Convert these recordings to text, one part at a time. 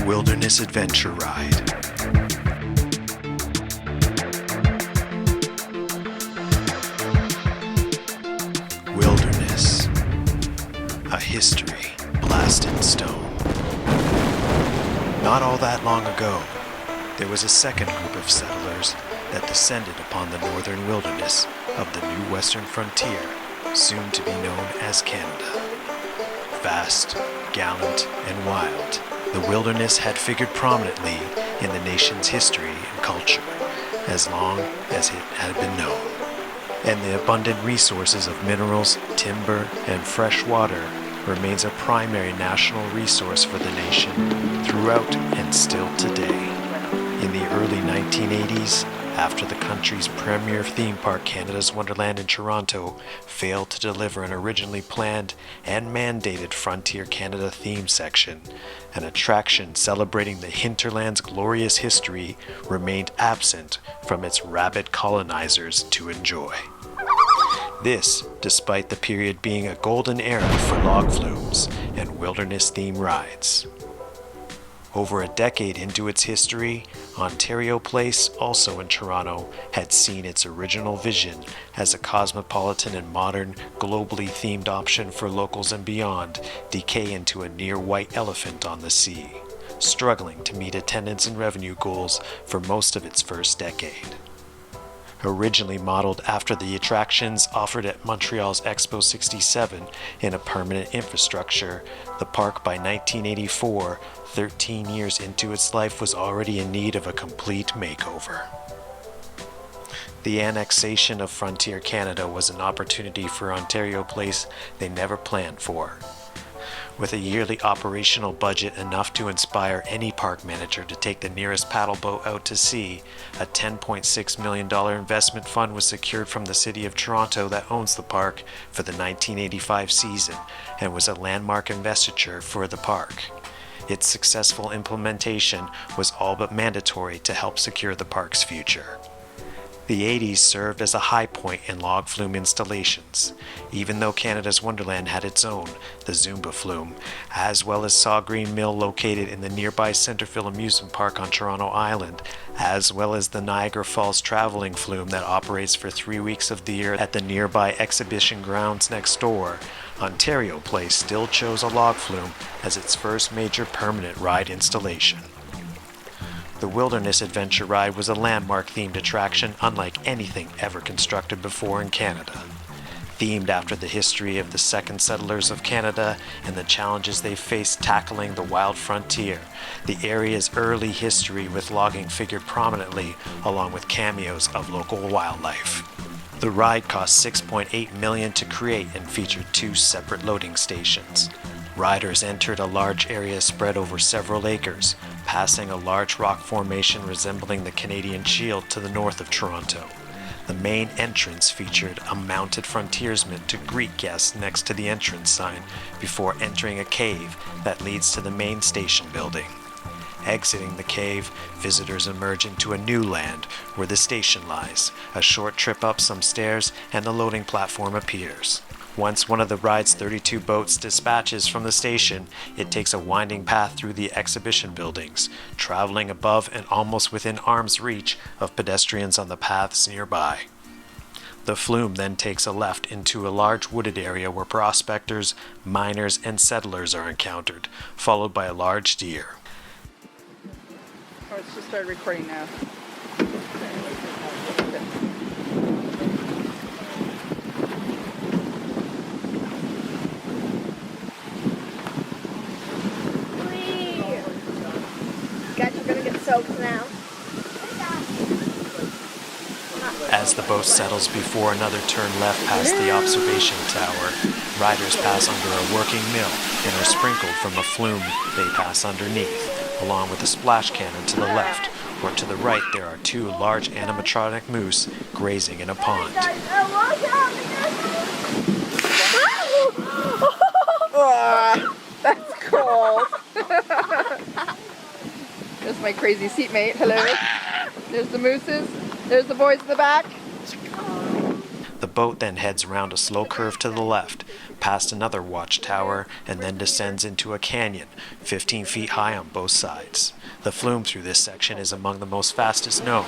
Wilderness Adventure Ride. Wilderness. A history blasted in stone. Not all that long ago, there was a second group of settlers that descended upon the northern wilderness of the new western frontier, soon to be known as Canada. Vast, gallant, and wild, the wilderness had figured prominently in the nation's history and culture as long as it had been known. And the abundant resources of minerals, timber, and fresh water remains a primary national resource for the nation throughout and still today. In the early 1980s, after the country's premier theme park, Canada's Wonderland in Toronto, failed to deliver an originally planned and mandated Frontier Canada theme section, an attraction celebrating the hinterland's glorious history remained absent from its rabid colonizers to enjoy. This, despite the period being a golden era for log flumes and wilderness-themed rides. Over a decade into its history, Ontario Place, also in Toronto, had seen its original vision as a cosmopolitan and modern, globally themed option for locals and beyond decay into a near white elephant on the sea, struggling to meet attendance and revenue goals for most of its first decade. Originally modeled after the attractions offered at Montreal's Expo 67 in a permanent infrastructure, the park by 1984, 13 years into its life, was already in need of a complete makeover. The annexation of Frontier Canada was an opportunity for Ontario Place they never planned for. With a yearly operational budget enough to inspire any park manager to take the nearest paddle boat out to sea, a $10.6 million investment fund was secured from the City of Toronto that owns the park for the 1985 season and was a landmark investiture for the park. Its successful implementation was all but mandatory to help secure the park's future. The 80s served as a high point in log flume installations, even though Canada's Wonderland had its own, the Zumba flume, as well as Saw Green Mill located in the nearby Centerville Amusement Park on Toronto Island, as well as the Niagara Falls traveling flume that operates for 3 weeks of the year at the nearby exhibition grounds next door. Ontario Place still chose a log flume as its first major permanent ride installation. The Wilderness Adventure Ride was a landmark-themed attraction unlike anything ever constructed before in Canada. Themed after the history of the second settlers of Canada and the challenges they faced tackling the wild frontier, the area's early history with logging figured prominently along with cameos of local wildlife. The ride cost $6.8 million to create and featured 2 separate loading stations. Riders entered a large area spread over several acres, passing a large rock formation resembling the Canadian Shield to the north of Toronto. The main entrance featured a mounted frontiersman to greet guests next to the entrance sign before entering a cave that leads to the main station building. Exiting the cave, visitors emerge into a new land where the station lies. A short trip up some stairs and the loading platform appears. Once one of the ride's 32 boats dispatches from the station, it takes a winding path through the exhibition buildings, traveling above and almost within arm's reach of pedestrians on the paths nearby. The flume then takes a left into a large wooded area where prospectors, miners, and settlers are encountered, followed by a large deer. Oh, it's just started recording now. Soaked now. As the boat settles before another turn left past the observation tower, riders pass under a working mill and are sprinkled from a flume they pass underneath, along with a splash cannon to the left, where to the right there are 2 large animatronic moose grazing in a pond. That's cold. There's my crazy seatmate. Hello. There's the mooses. There's the boys in the back. The boat then heads around a slow curve to the left, past another watchtower, and then descends into a canyon, 15 feet high on both sides. The flume through this section is among the most fastest known.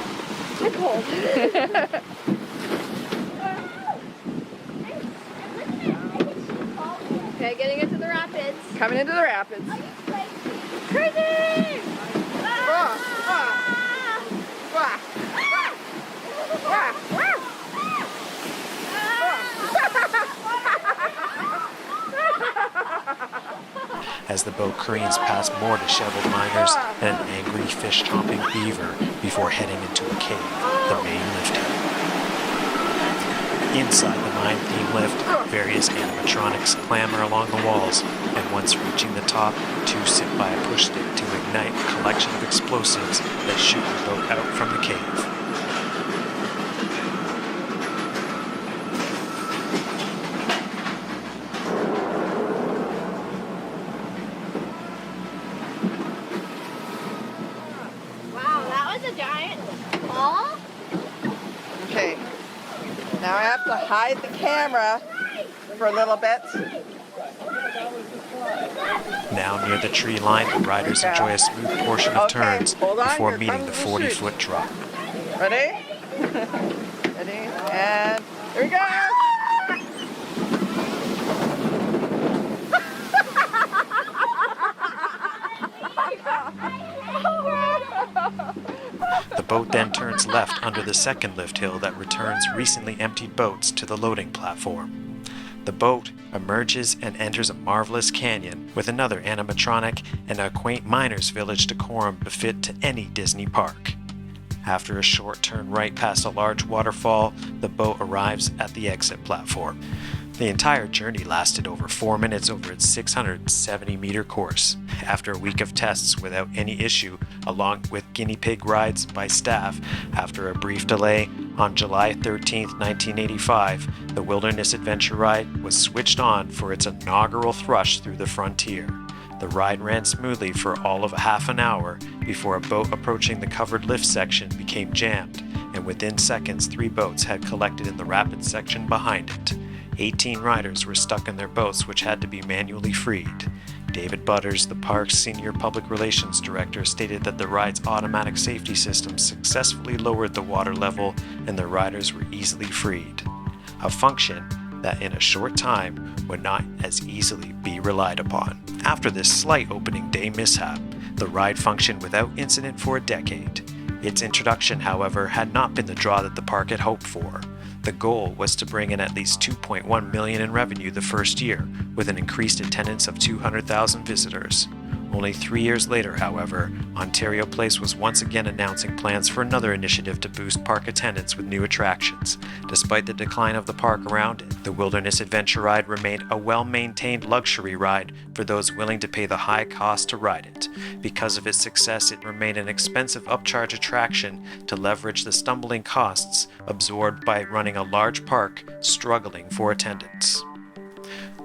Okay, getting into the rapids. Coming into the rapids. Crazy! Wah, wah, wah, wah, wah. As the boat careens past more disheveled miners and an angry fish-chomping beaver before heading into a cave, the main lift hill. Inside the mine-themed lift, various animatronics clamber along the walls, and once reaching the top, two sit by a push stick to ignite a collection of explosives that shoot the boat out from the cave. Wow, that was a giant ball. Okay, now I have to hide the camera for a little bit. Now near the tree line, the riders enjoy a smooth portion of turns hold on, before here meeting the comes the 40-foot drop. Ready? Ready? And here we go! The boat then turns left under the second lift hill that returns recently emptied boats to the loading platform. The boat emerges and enters a marvelous canyon with another animatronic and a quaint miners' village decorum befit to any Disney park. After a short turn right past a large waterfall, the boat arrives at the exit platform. The entire journey lasted over 4 minutes over its 670-meter course. After a week of tests without any issue, along with guinea pig rides by staff, after a brief delay, on July 13, 1985, the Wilderness Adventure Ride was switched on for its inaugural thrush through the frontier. The ride ran smoothly for all of half an hour before a boat approaching the covered lift section became jammed, and within seconds 3 boats had collected in the rapid section behind it. 18 riders were stuck in their boats, which had to be manually freed. David Butters, the park's senior public relations director, stated that the ride's automatic safety system successfully lowered the water level and the riders were easily freed. A function that in a short time would not as easily be relied upon. After this slight opening day mishap, the ride functioned without incident for a decade. Its introduction, however, had not been the draw that the park had hoped for. The goal was to bring in at least $2.1 million in revenue the first year, with an increased attendance of 200,000 visitors. Only 3 years later, however, Ontario Place was once again announcing plans for another initiative to boost park attendance with new attractions. Despite the decline of the park around it, the Wilderness Adventure Ride remained a well-maintained luxury ride for those willing to pay the high cost to ride it. Because of its success, it remained an expensive upcharge attraction to leverage the stumbling costs absorbed by running a large park struggling for attendance.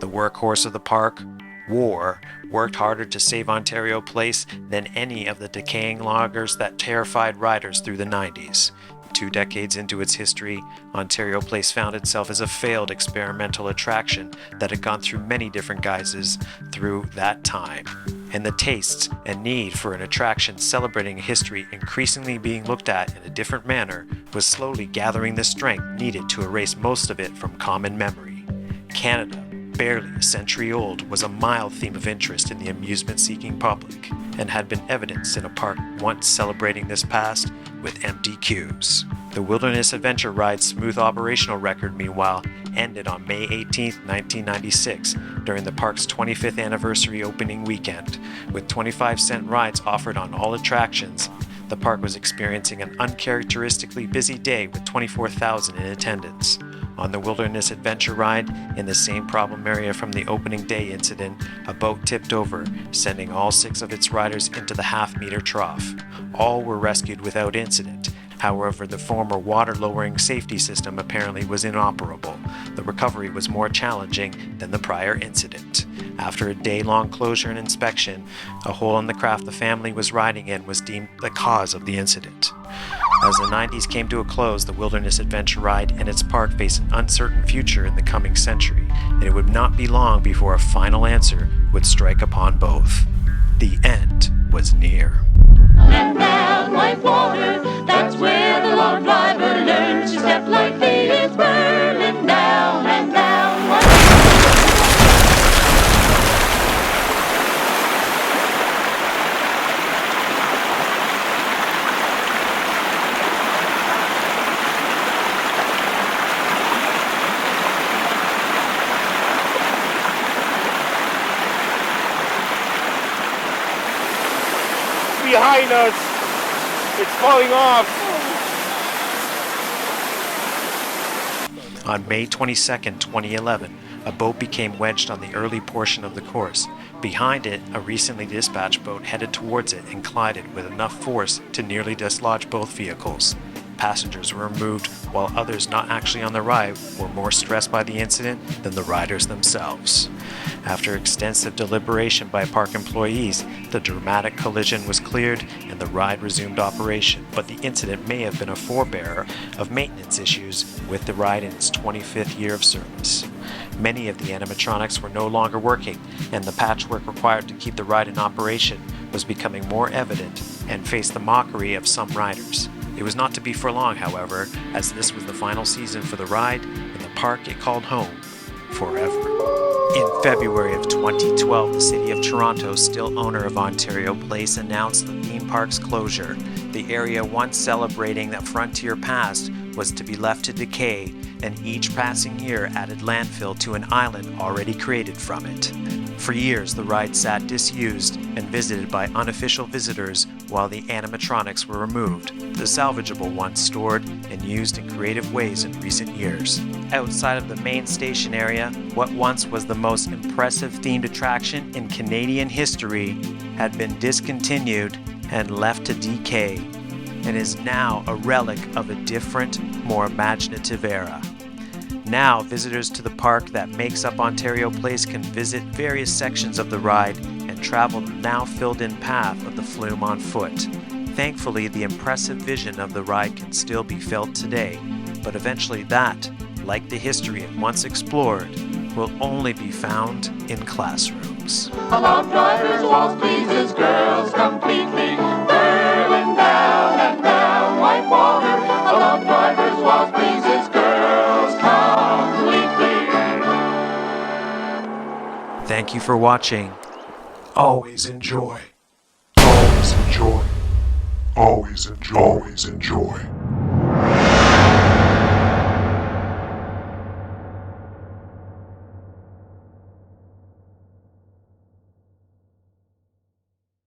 The workhorse of the park, War, worked harder to save Ontario Place than any of the decaying loggers that terrified riders through the 90s. 2 decades into its history, Ontario Place found itself as a failed experimental attraction that had gone through many different guises through that time. And the tastes and need for an attraction celebrating a history increasingly being looked at in a different manner was slowly gathering the strength needed to erase most of it from common memory. Canada, barely a century old, was a mild theme of interest in the amusement-seeking public, and had been evidenced in a park once celebrating this past with empty queues. The Wilderness Adventure Ride's smooth operational record, meanwhile, ended on May 18, 1996, during the park's 25th anniversary opening weekend. With 25-cent rides offered on all attractions, the park was experiencing an uncharacteristically busy day with 24,000 in attendance. On the Wilderness Adventure Ride, in the same problem area from the opening day incident, a boat tipped over, sending all 6 of its riders into the half-meter trough. All were rescued without incident. However, the former water-lowering safety system apparently was inoperable. The recovery was more challenging than the prior incident. After a day-long closure and inspection, a hole in the craft the family was riding in was deemed the cause of the incident. As the 90s came to a close, the Wilderness Adventure Ride and its park faced an uncertain future in the coming century, and it would not be long before a final answer would strike upon both. The end was near. And down white water, that's where the long driver learns to step lightly. It's burning down and down white behind us. It's falling off. On May 22, 2011, a boat became wedged on the early portion of the course. Behind it, a recently dispatched boat headed towards it and collided with enough force to nearly dislodge both vehicles. Passengers were removed, while others not actually on the ride were more stressed by the incident than the riders themselves. After extensive deliberation by park employees, the dramatic collision was cleared and the ride resumed operation, but the incident may have been a forebearer of maintenance issues with the ride in its 25th year of service. Many of the animatronics were no longer working, and the patchwork required to keep the ride in operation was becoming more evident and faced the mockery of some riders. It was not to be for long, however, as this was the final season for the ride and the park it called home forever. In February of 2012, the City of Toronto, still owner of Ontario Place, announced the theme park's closure. The area once celebrating that Frontier past was to be left to decay, and each passing year added landfill to an island already created from it. For years, the ride sat disused and visited by unofficial visitors while the animatronics were removed, the salvageable ones stored and used in creative ways in recent years. Outside of the main station area, what once was the most impressive themed attraction in Canadian history had been discontinued and left to decay, and is now a relic of a different, more imaginative era. Now, visitors to the park that makes up Ontario Place can visit various sections of the ride and travel the now filled-in path of the flume on foot. Thankfully, the impressive vision of the ride can still be felt today, but eventually that, like the history it once explored, will only be found in classrooms. Along drivers walls pleases girls completely, burning down and down white water. Along drivers walls pleases girls completely. Thank you for watching. Always enjoy. Always enjoy. Always enjoy. Always enjoy.